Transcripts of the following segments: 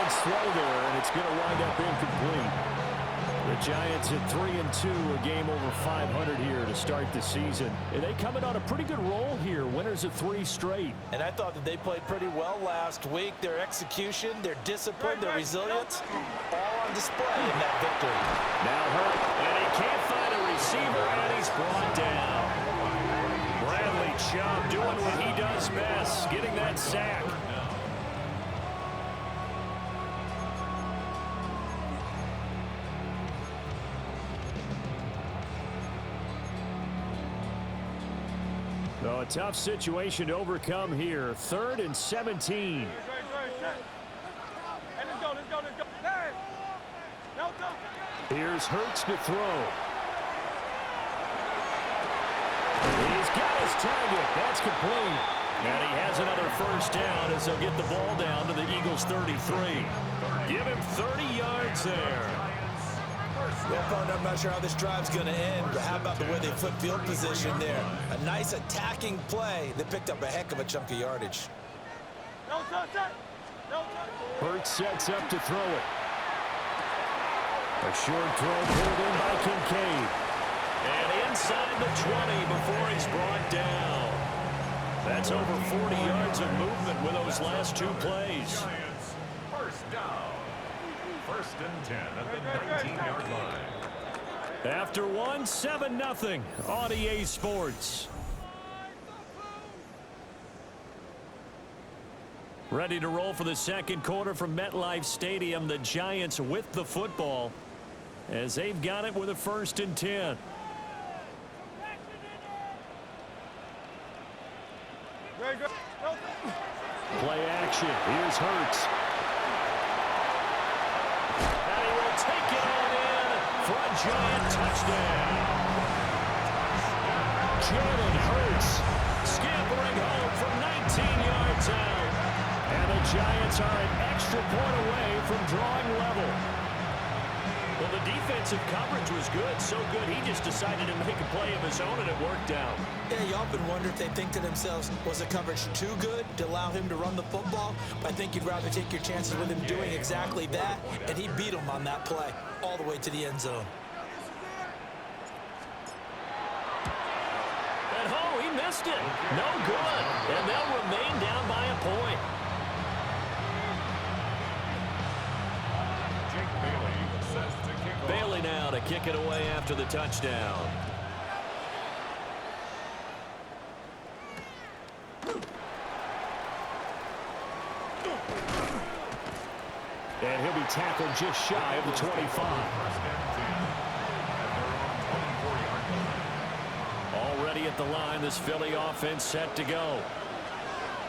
Nice throw there, and it's going to wind up incomplete. The Giants at 3-2, a game over 500 here to start the season. And they coming on a pretty good roll here, winners of 3 straight. And I thought that they played pretty well last week. Their execution, their discipline, their resilience, all on display in that victory. Now Hurt, and he can't find a receiver, and he's brought down. Bradley Chubb doing what he does best, getting that sack. So a tough situation to overcome here. 3rd and 17. Here's Hurts to throw. He's got his target. That's complete. And he has another first down as they'll get the ball down to the Eagles' 33. Give him 30 yards there. Well, I'm not sure how this drive's going to end, but how about the way they flip field position there? A nice attacking play that picked up a heck of a chunk of yardage. Hurts sets up to throw it. A short throw pulled in by Kincaid. And inside the 20 before he's brought down. That's over 40 yards of movement with those last 2 plays. First down. 1st and 10 at the 19-yard line. After 1, 7-0 on EA Sports. Ready to roll for the second quarter from MetLife Stadium. The Giants with the football as they've got it with a 1st and 10. Play action. Here's Hurts. And he will take it on in for a Giant touchdown. Jalen Hurts scampering home from 19 yards out. And the Giants are an extra point away from drawing level. Well, the defensive coverage was good, so good he just decided to make a play of his own, and it worked out. Yeah, you often wonder if they think to themselves, was the coverage too good to allow him to run the football? But I think you'd rather take your chances with him doing exactly that, and he beat him on that play all the way to the end zone. And oh, he missed it. No good. And they'll remain down by a point. Bailey now to kick it away after the touchdown. And he'll be tackled just shy of the 25. Already at the line, this Philly offense set to go.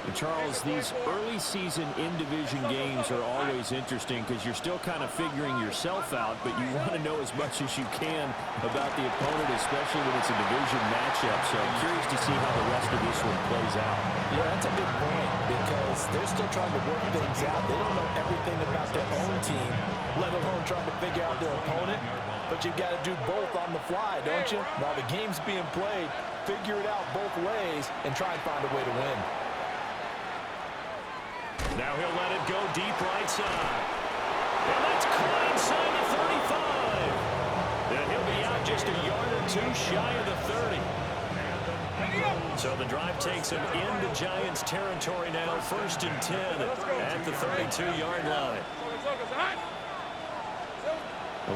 And Charles, these early season in-division games are always interesting because you're still kind of figuring yourself out, but you want to know as much as you can about the opponent, especially when it's a division matchup. So I'm curious to see how the rest of this one plays out. Yeah, that's a big point because they're still trying to work things out. They don't know everything about their own team, let alone trying to figure out their opponent. But you've got to do both on the fly, don't you? While the game's being played, figure it out both ways and try and find a way to win. Now he'll let it go deep right side. And that's caught inside the 35. And he'll be out just a yard or 2 shy of the 30. So the drive takes him into Giants territory now. 1st and 10 at the 32-yard line.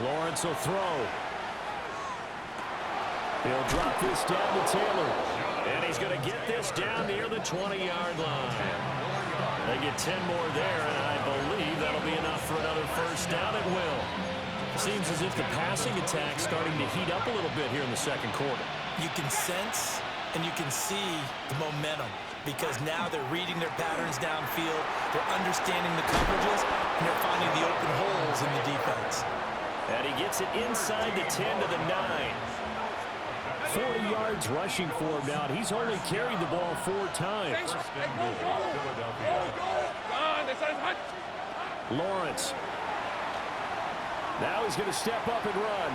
Lawrence will throw. He'll drop this down to Taylor. And he's going to get this down near the 20-yard line. They get 10 more there, and I believe that'll be enough for another first down. It will. Seems as if the passing attack's starting to heat up a little bit here in the second quarter. You can sense and you can see the momentum because now they're reading their patterns downfield, they're understanding the coverages, and they're finding the open holes in the defense. And he gets it inside the 10 to the 9. 40 yards rushing for him now. He's only carried the ball 4 times. Lawrence. Now he's going to step up and run.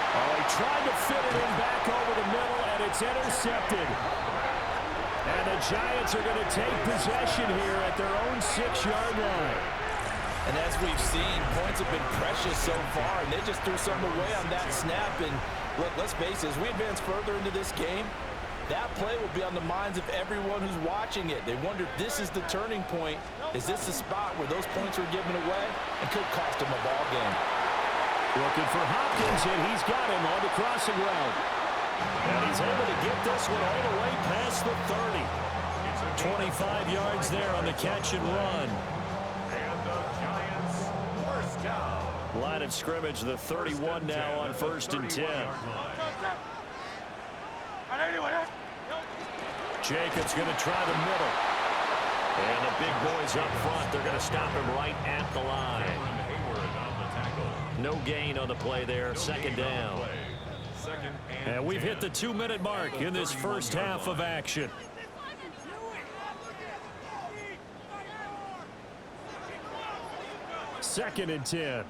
Oh, he tried to fit it in back over the middle, and it's intercepted. And the Giants are going to take possession here at their own 6-yard line. And as we've seen, points have been precious so far, and they just threw some away on that snap. And look, let's face it, as we advance further into this game, that play will be on the minds of everyone who's watching it. They wonder if this is the turning point. Is this the spot where those points were given away and could cost them a ball game? Looking for Hopkins, and he's got him on the crossing route. And he's able to get this one all the way past the 30. 25 yards there on the catch and run. And the Giants first down. Line of scrimmage, the 31 now on 1st and 10. Jacobs going to try the middle. And the big boys up front, they're going to stop him right at the line. No gain on the play there, 2nd down. And we've hit the 2-minute mark in this first half of action. Second and 10.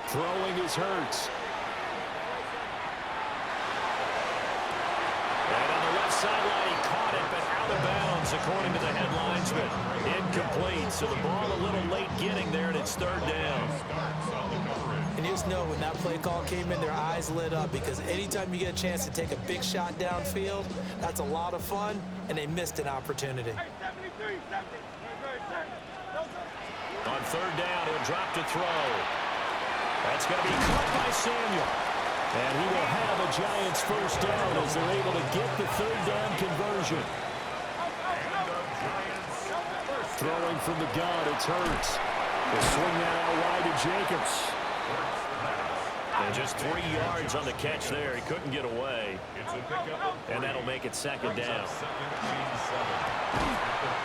Throwing is Hurts. And on the left sideline, he caught it, but out of bounds, according to the headlinesman. Incomplete, so the ball a little late getting there, and it's 3rd down. And you just know when that play call came in, their eyes lit up, because anytime you get a chance to take a big shot downfield, that's a lot of fun, and they missed an opportunity. On 3rd down, he'll drop to throw. That's going to be caught by Samuel. And he will have a Giants first down as they're able to get the 3rd down conversion. Throwing from the gun, it's Hurts. They'll swing that out wide to Jacobs. And just 3 yards on the catch there. He couldn't get away. And that'll make it 2nd down.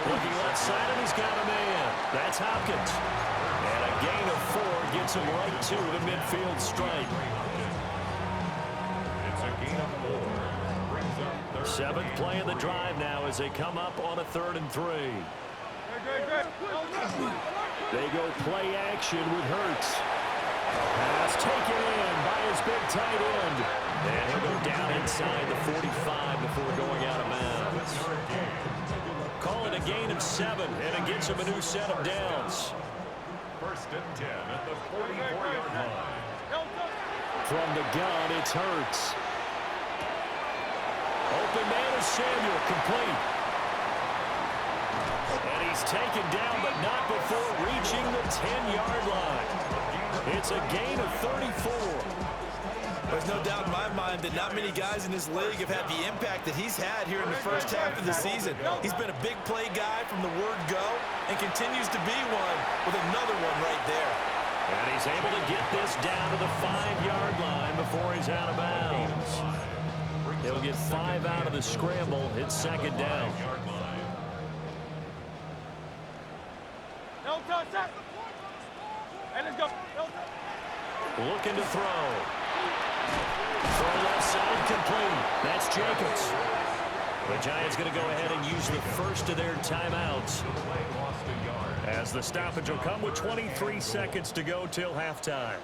Looking left side, and he's got a man. That's Hopkins. And a gain of 4 gets him right to the midfield stripe. It's a gain of 4. 7th play of the drive now as they come up on a 3rd and 3. They go play action with Hurts. Pass taken in by his big tight end. And he'll go down inside the 45 before going out of bounds. Call it a gain of 7, and it gets him a new set of downs. 1st and 10 at the 44-yard line. From the gun, it's Hurts. Open man is Samuel, complete. And he's taken down, but not before reaching the 10-yard line. It's a gain of 34. There's no doubt in my mind that not many guys in this league have had the impact that he's had here in the first half of the season. He's been a big play guy from the word go and continues to be one with another one right there. And he's able to get this down to the 5-yard line before he's out of bounds. He'll get 5 out of the scramble. It's 2nd down. Looking to throw. Throw left side complete. That's Jacobs. The Giants going to go ahead and use the first of their timeouts, as the stoppage will come with 23 seconds to go till halftime.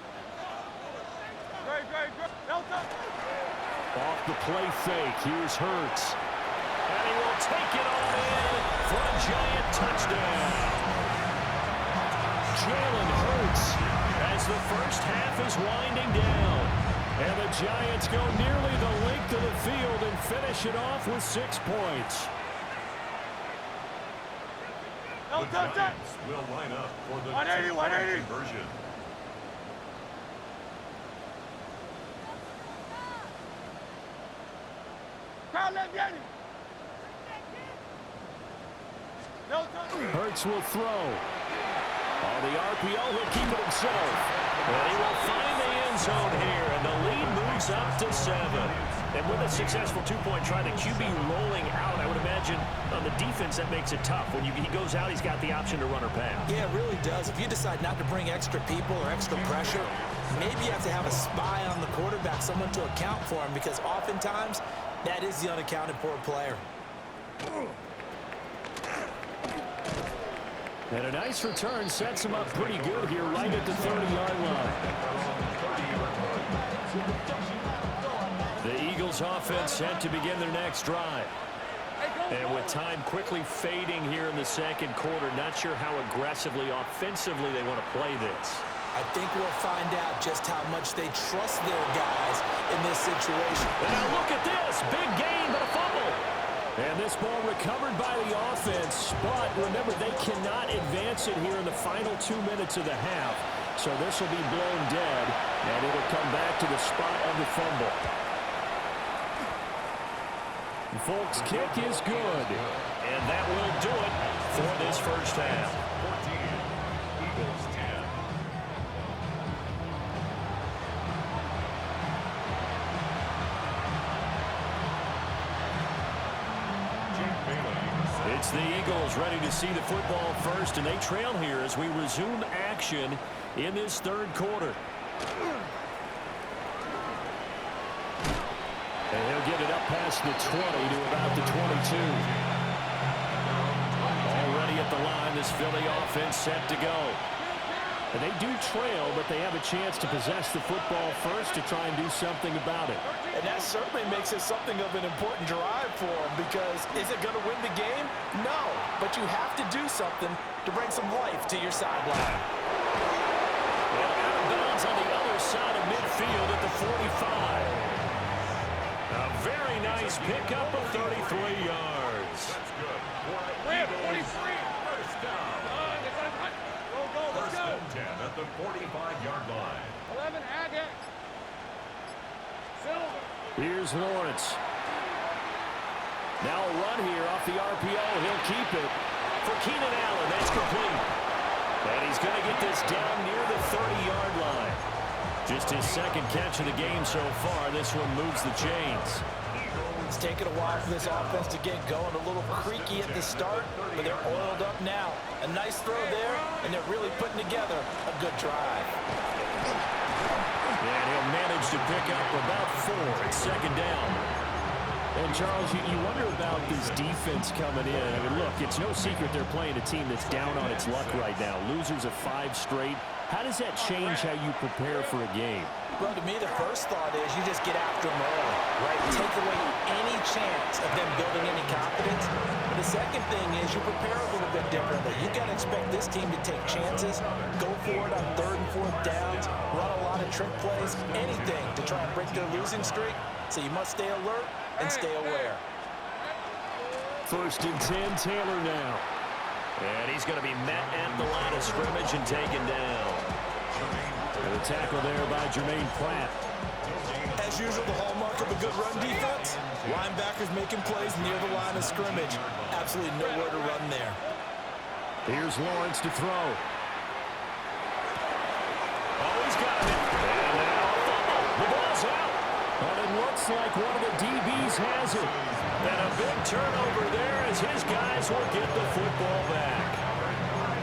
Off the play fake, here's Hurts. And he will take it all in for a Giant touchdown. Jalen Hurts as the first half is winding down. And the Giants go nearly the length of the field and finish it off with 6 points. The Giants will line up for the 180 conversion. Hurts will throw. On the RPO, he'll keep it himself. And he will find the end zone here, and the lead moves up to 7. And with a successful 2-point try, the QB rolling out, I would imagine on the defense that makes it tough. When he goes out, he's got the option to run or pass. Yeah, it really does. If you decide not to bring extra people or extra pressure, maybe you have to have a spy on the quarterback, someone to account for him, because oftentimes that is the unaccounted for player. And a nice return sets him up pretty good here right at the 30-yard line. The Eagles offense set to begin their next drive. And with time quickly fading here in the second quarter, not sure how aggressively, offensively they want to play this. I think we'll find out just how much they trust their guys in this situation. And now look at this. Big gain, but a fumble. And this ball recovered by the offense. But remember, they cannot advance it here in the final 2 minutes of the half. So this will be blown dead, and it'll come back to the spot of the fumble. Folks, kick is good. And that will do it for this first half. 14, Eagles 10. It's the Eagles ready to see the football first, and they trail here as we resume action in this third quarter. And he'll get it up past the 20 to about the 22. Already at the line, this Philly offense set to go. And they do trail, but they have a chance to possess the football first to try and do something about it. And that certainly makes it something of an important drive for them, because is it going to win the game? No, but you have to do something to bring some life to your sideline. And out of bounds on the other side of midfield at the 45. A very nice pickup of 33 yards. That's good. Win, 43. First down. Go, let's go. First and 10 at the 45-yard line. 11, add it. Silver. Here's Lawrence. Now a run here off the RPO. He'll keep it for Keenan Allen. That's complete. And he's going to get this down near the 30-yard line. Just his second catch of the game so far. This one moves the chains. It's taken a while for this offense to get going. A little creaky at the start, but they're oiled up now. A nice throw there, and they're really putting together a good drive. And he'll manage to pick up about 4 at second down. And, Charles, you wonder about this defense coming in. I mean, look, it's no secret they're playing a team that's down on its luck right now. Losers of 5 straight. How does that change how you prepare for a game? Well, to me, the first thought is you just get after them early, right? Take away any chance of them building any confidence. But the second thing is you prepare a little bit differently. You got to expect this team to take chances, go for it on 3rd and 4th downs, run a lot of trick plays, anything to try and break their losing streak. So you must stay alert and stay aware. First and 10, Taylor now. And he's going to be met at the line of scrimmage and taken down. And a tackle there by Jermaine Pratt. As usual, the hallmark of a good run defense, linebackers making plays near the line of scrimmage. Absolutely nowhere to run there. Here's Lawrence to throw. Oh, he's got it. And now a fumble. The ball's out. But it looks like one of the DBs has it. And a big turnover there as his guys will get the football back.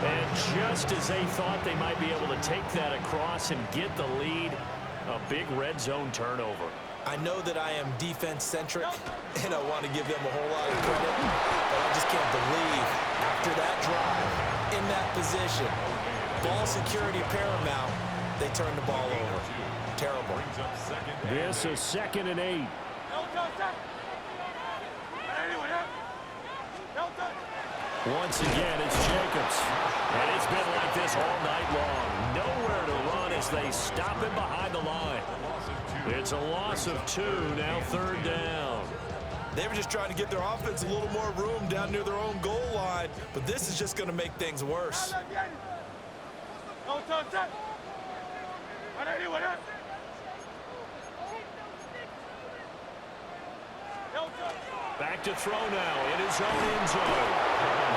And just as they thought they might be able to take that across and get the lead, a big red zone turnover. I know that I am defense-centric, and I want to give them a whole lot of credit, but I just can't believe after that drive, in that position, ball security paramount, they turn the ball over. Terrible. This is 2nd and 8. Once again, it's Jacobs. And it's been like this all night long. Nowhere to run as they stop him behind the line. It's a loss of 2, now 3rd down. They were just trying to get their offense a little more room down near their own goal line, but this is just going to make things worse. Back to throw now in his own end zone.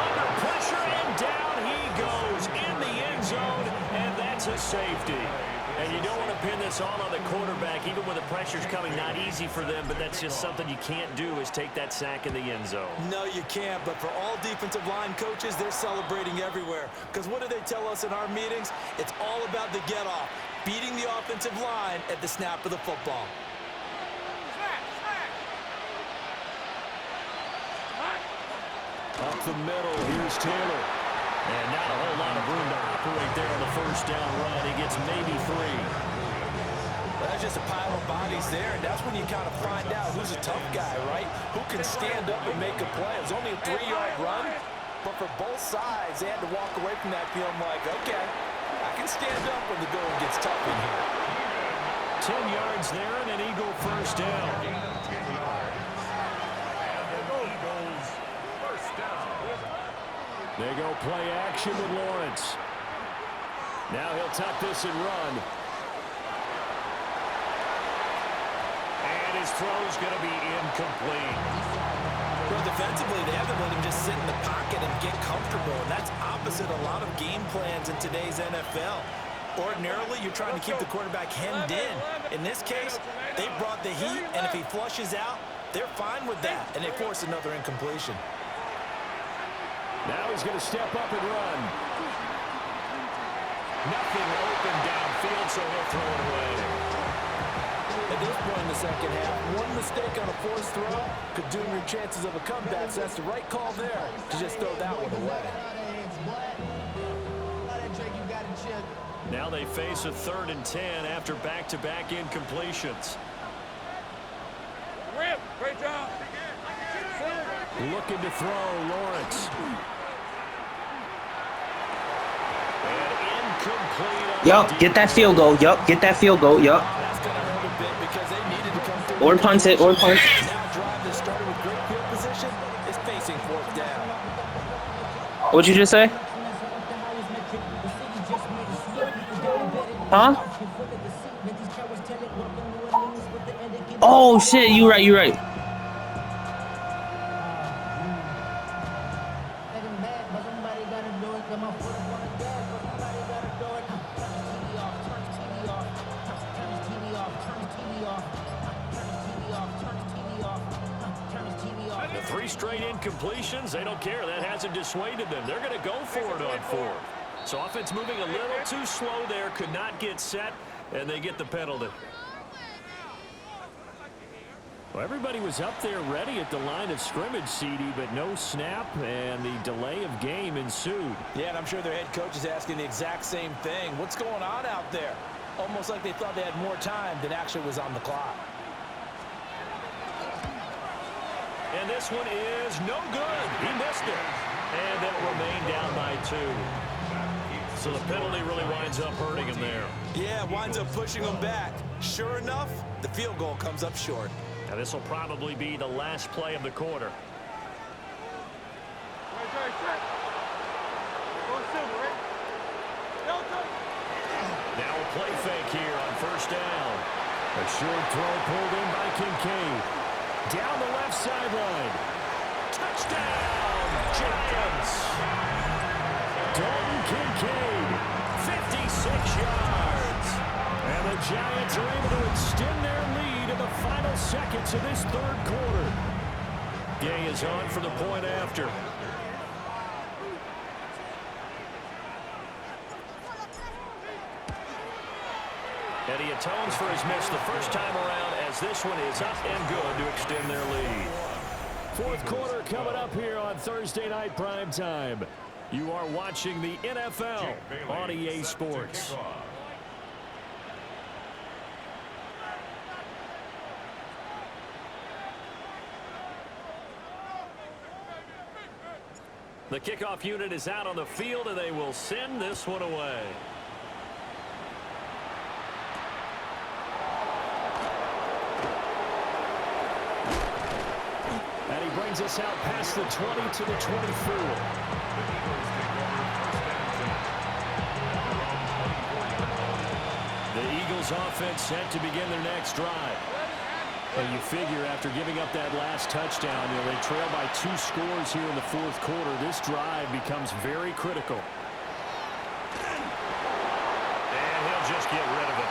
Under pressure and down he goes in the end zone, and that's a safety. And you don't want to pin this all on the quarterback, even when the pressure's coming. Not easy for them, but that's just something you can't do is take that sack in the end zone. No, you can't, but for all defensive line coaches, they're celebrating everywhere. Because what do they tell us in our meetings? It's all about the get-off, beating the offensive line at the snap of the football. Up the middle, here's Taylor. And not a whole lot of room to operate there on the first down run. He gets maybe 3. As there's just a pile of bodies there, and that's when you kind of find out who's a tough guy, right? Who can stand up and make a play. It was only a 3-yard run, but for both sides, they had to walk away from that feeling like, okay, I can stand up when the going gets tough in here. 10 yards there and an Eagle first down. They go play action with Lawrence. Now he'll tuck this and run. And his throw's going to be incomplete. Well, defensively, they haven't let him just sit in the pocket and get comfortable, and that's opposite a lot of game plans in today's NFL. Ordinarily, you're trying to keep the quarterback hemmed in. In this case, they brought the heat, and if he flushes out, they're fine with that, and they force another incompletion. Now he's going to step up and run. Nothing open downfield, so he'll throw it away. At this point in the second half, one mistake on a forced throw could doom your chances of a comeback, so that's the right call there to just throw that one away. Now they face a 3rd and 10 after back-to-back incompletions. Great job. Looking to throw, Lawrence. And incomplete. Yup, get that field goal. Yup, get that field goal. Yup. That's going to hurt a bit because they needed to come through. Or punt it, or punt. Now drive that started with great field position is facing 4th down. What'd you just say? Huh? Oh shit, you right, you right. The 3 straight incompletions, they don't care. That hasn't dissuaded them. They're going to go for it on 4th. So offense moving a little too slow there, could not get set, and they get the penalty. Well, everybody was up there ready at the line of scrimmage, CD, but no snap, and the delay of game ensued. Yeah, and I'm sure their head coach is asking the exact same thing. What's going on out there? Almost like they thought they had more time than actually was on the clock. And this one is no good. He missed it. And they'll remain down by 2. So the penalty really winds up hurting him there. Yeah, winds up pushing him back. Sure enough, the field goal comes up short. Now this will probably be the last play of the quarter. Now a play fake here on 1st down. A short throw pulled in by Kincaid. Down the left sideline. Touchdown, Giants. Dalton Kincaid, 56 yards. And the Giants are able to extend their lead in the final seconds of this 3rd quarter. Gay is on for the point after. And he atones for his miss the first time around as this one is up and good to extend their lead. 4th quarter coming up here on Thursday Night Prime Time. You are watching the NFL on EA Sports. The kickoff unit is out on the field, and they will send this one away. And he brings us out past the 20 to the 24. The Eagles offense set to begin their next drive. And you figure after giving up that last touchdown, they trail by 2 scores here in the 4th quarter. This drive becomes very critical. And he'll just get rid of it.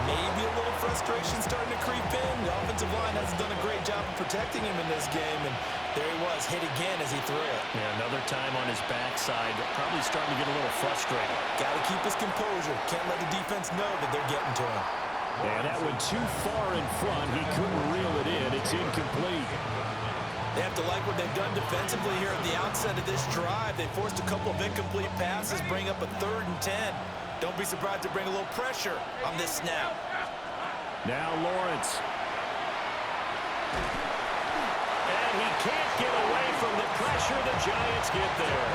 Maybe a little frustration starting to creep in. The offensive line hasn't done a great job of protecting him in this game, and there he was, hit again as he threw it. Yeah, another time on his backside, probably starting to get a little frustrated. Got to keep his composure. Can't let the defense know that they're getting to him. And that went too far in front. He couldn't reel it in. It's incomplete. They have to like what they've done defensively here at the outset of this drive. They forced a couple of incomplete passes, bring up a 3rd and 10. Don't be surprised to bring a little pressure on this snap. Now Lawrence. And he can't get away from the pressure. The Giants get there.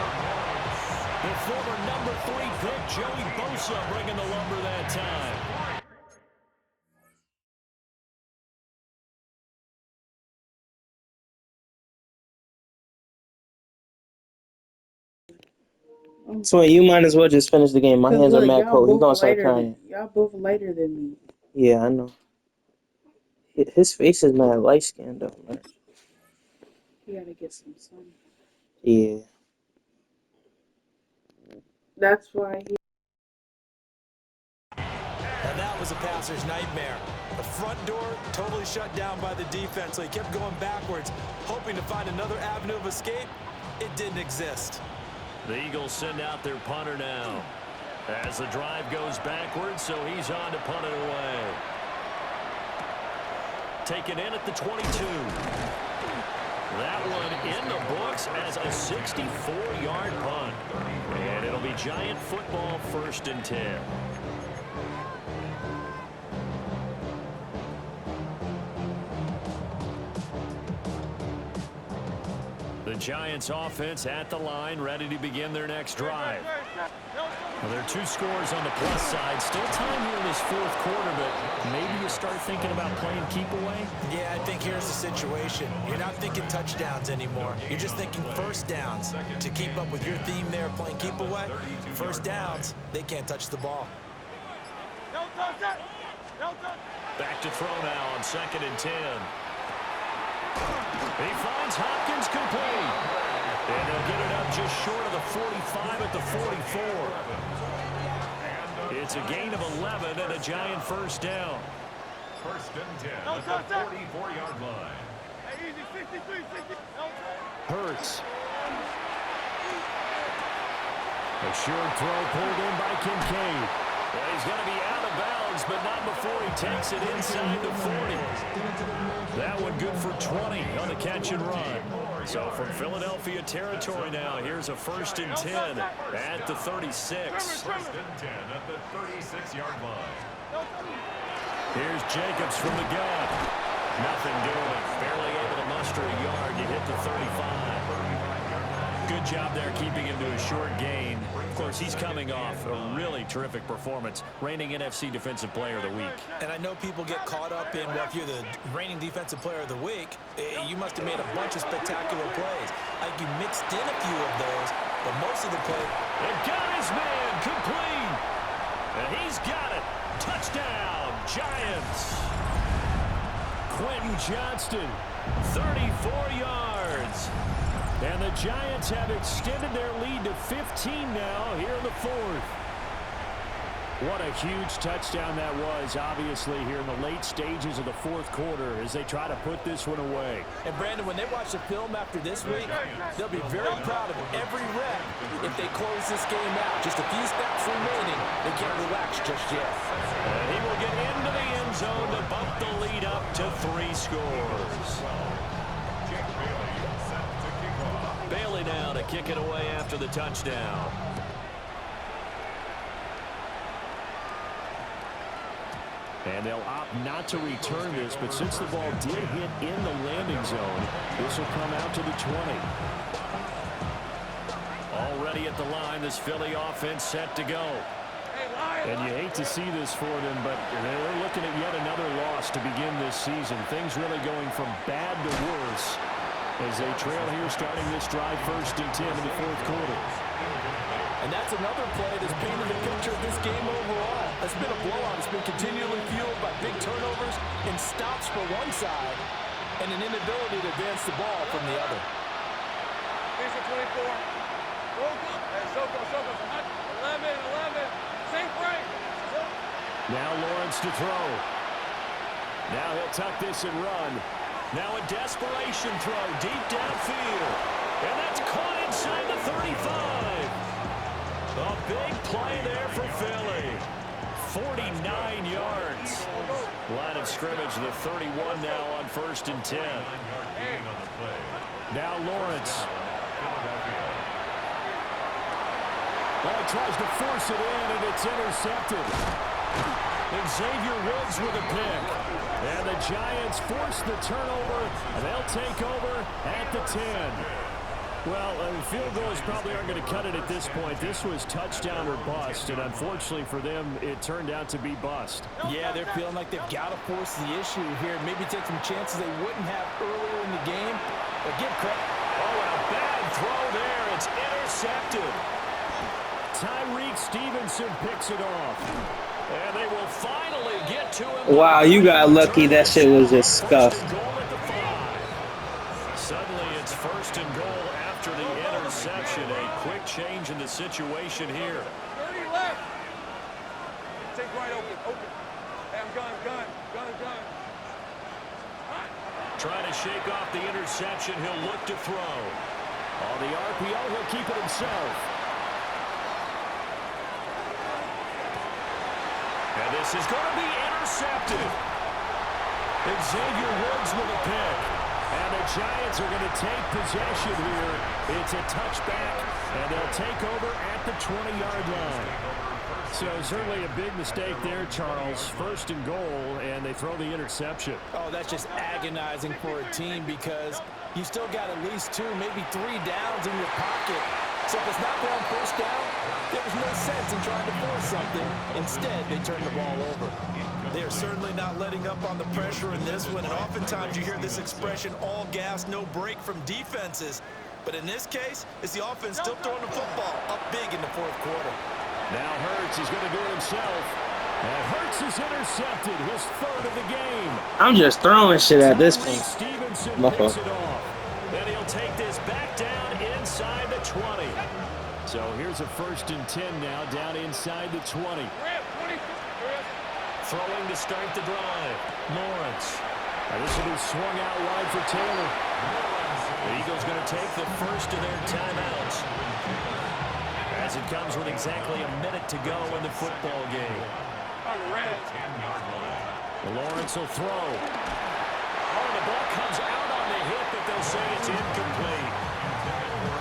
The former number 3 pick, Joey Bosa, bringing the lumber that time. So you might as well just finish the game. My hands are mad cold. He's gonna start crying. Y'all both lighter than me. Yeah, I know. His face is mad light skinned though, man. You gotta get some sun. Yeah. That's why he. And that was a passer's nightmare. The front door totally shut down by the defense, so he kept going backwards, hoping to find another avenue of escape. It didn't exist. The Eagles send out their punter now. As the drive goes backwards, so he's on to punt it away. Taken in at the 22. That one in the books as a 64-yard punt. And it'll be Giant football, 1st and 10. The Giants offense at the line, ready to begin their next drive. Well, there are 2 scores on the plus side. Still time here in this 4th quarter, but maybe you start thinking about playing keep away? Yeah, I think here's the situation. You're not thinking touchdowns anymore. You're just thinking first downs. To keep up with your theme there, playing keep away, first downs, they can't touch the ball. Back to throw now on 2nd and 10. He finds Hopkins complete. And they'll get it up just short of the 45 at the 44. It's a gain of 11 and a Giant first down. 1st and 10 at the 44-yard line. Hurts. A short throw pulled in by Kincaid. Well, he's going to be out of bounds, but not before he takes it inside the 40. That one good for 20 on the catch and run. So from Philadelphia territory now, here's a 1st and 10 at the 36. 1st and 10 at the 36-yard line. Here's Jacobs from the gun. Nothing doing. Barely able to muster a yard. You hit the 35. Good job there keeping him to a short gain. Of course, he's coming off a really terrific performance. Reigning NFC Defensive Player of the Week. And I know people get caught up in, well, if you're the reigning Defensive Player of the Week, you must have made a bunch of spectacular plays. Like you mixed in a few of those, but most of the play. And got his man complete. And he's got it. Touchdown, Giants. Quentin Johnston, 34 yards. And the Giants have extended their lead to 15 now here in the 4th. What a huge touchdown that was, obviously, here in the late stages of the 4th quarter as they try to put this one away. And, Brandon, when they watch the film after this week, they'll be very proud of every rep if they close this game out. Just a few steps remaining. They can't relax just yet. And he will get into the end zone to bump the lead up to 3 scores. Bailey now to kick it away after the touchdown. And they'll opt not to return this, but since the ball did hit in the landing zone, this will come out to the 20. Already at the line, this Philly offense set to go. And you hate to see this for them, but they're looking at yet another loss to begin this season. Things really going from bad to worse as they trail here starting this drive 1st and 10 in the 4th quarter. And that's another play that's painted the picture of this game overall. It's been a blowout. It's been continually fueled by big turnovers and stops for one side and an inability to advance the ball from the other. Here's the 24. Soko. 11. Same break. Now Lawrence to throw. Now he'll tuck this and run. Now a desperation throw deep downfield. And that's caught inside the 35. A big play there for Philly. 49 yards. Line of scrimmage, the 31 now on 1st and 10. Now Lawrence. Well, he tries to force it in, and it's intercepted. Xavier Woods with a pick. And the Giants force the turnover, and they'll take over at the 10. Well, field goals probably aren't going to cut it at this point. This was touchdown or bust, and unfortunately for them, it turned out to be bust. Yeah, they're feeling like they've got to force the issue here. Maybe take some chances they wouldn't have earlier in the game. But give credit. Oh, and a bad throw there. It's intercepted. Tyreek Stevenson picks it off. And they will finally get to him. Wow, you got lucky. That shit was just scuffed. Suddenly it's first and goal after the interception. A quick change in the situation here. 30 left. Take right open. Hey, I'm gun. Trying to shake off the interception. He'll look to throw. On the RPO, he'll keep it himself. And this is going to be intercepted. Xavier Woods with a pick. And the Giants are going to take possession here. It's a touchback, and they'll take over at the 20-yard line. So certainly a big mistake there, Charles. First and goal, and they throw the interception. Oh, that's just agonizing for a team because you still got at least 2, maybe 3 downs in your pocket. So if it's not there on first down, there's no sense in trying to force something. Instead, they turn the ball over. They are certainly not letting up on the pressure in this one, and oftentimes you hear this expression, all gas, no break from defenses. But in this case, it's the offense still throwing the football up big in the fourth quarter. Now Hurts is going to do it himself. And Hurts is intercepted, his 3rd of the game. I'm just throwing shit at this point. Stevenson picks it off. Then he'll take this back down inside the 20. So here's a 1st and 10 now, down inside the 20. Throwing to start the drive. Lawrence. This will be swung out wide for Taylor. The Eagles going to take the first of their timeouts. As it comes with exactly a minute to go in the football game. Lawrence will throw. Oh, the ball comes out on the hit, but they'll say it's incomplete.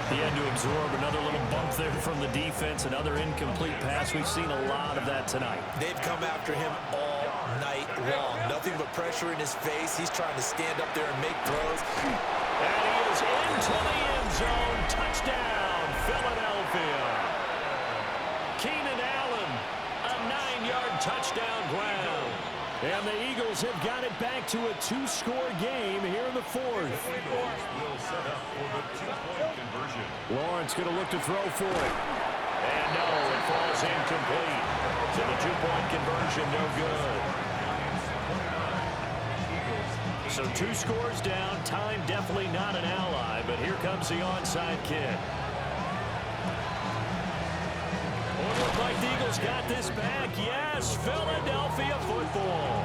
He had to absorb another little bump there from the defense, another incomplete pass. We've seen a lot of that tonight. They've come after him all night long. Nothing but pressure in his face. He's trying to stand up there and make throws. And he is into the end zone. Touchdown, Philadelphia. Keenan Allen, a 9-yard touchdown ground. And the Eagles have got it back to a 2-score game here in the 4th. Will set up for the 2-point conversion. Lawrence going to look to throw for it. And no, it falls incomplete. So the 2-point conversion, no good. So 2 scores down. Time definitely not an ally, but here comes the onside kick. Look like the Eagles got this back. Yes, Philadelphia football.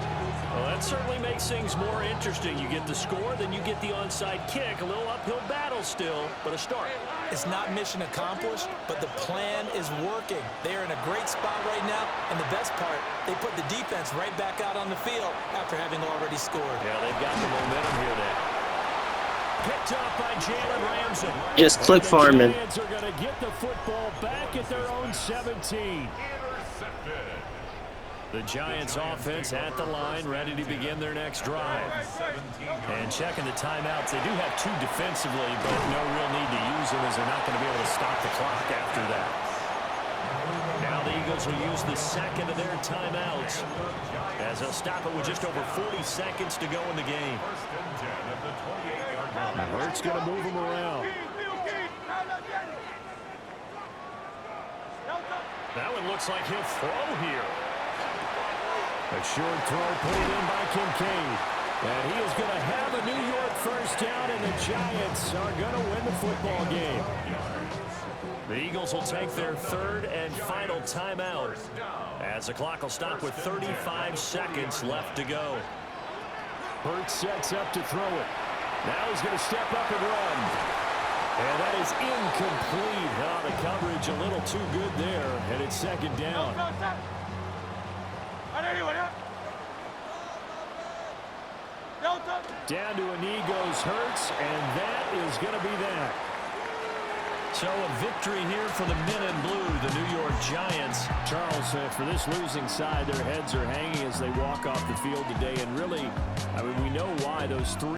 Well, that certainly makes things more interesting. You get the score, then you get the onside kick. A little uphill battle still, but a start. It's not mission accomplished, but the plan is working. They're in a great spot right now, and the best part, they put the defense right back out on the field after having already scored. Yeah, they've got the momentum here now. Picked up by Jalen Ramsey. Just click farming. The Giants are going to get the football back at their own 17. The Giants offense at the line, ready to begin their next drive. And checking the timeouts. They do have 2 defensively, but no real need to use them as they're not going to be able to stop the clock after that. Now the Eagles will use the 2nd of their timeouts as they'll stop it with just over 40 seconds to go in the game. Hurts going to move him around. That one looks like he'll throw here. A short throw put in by Kincaid. And he is going to have a New York first down, and the Giants are going to win the football game. The Eagles will take their 3rd and final timeout as the clock will stop with 35 seconds left to go. Hurts sets up to throw it. Now he's going to step up and run. And that is incomplete. Oh, the coverage a little too good there, and it's 2nd down. Down to a knee goes Hurts, and that is going to be that. So a victory here for the men in blue, the New York Giants. Charles, for this losing side, their heads are hanging as they walk off the field today. And really, I mean, we know why those three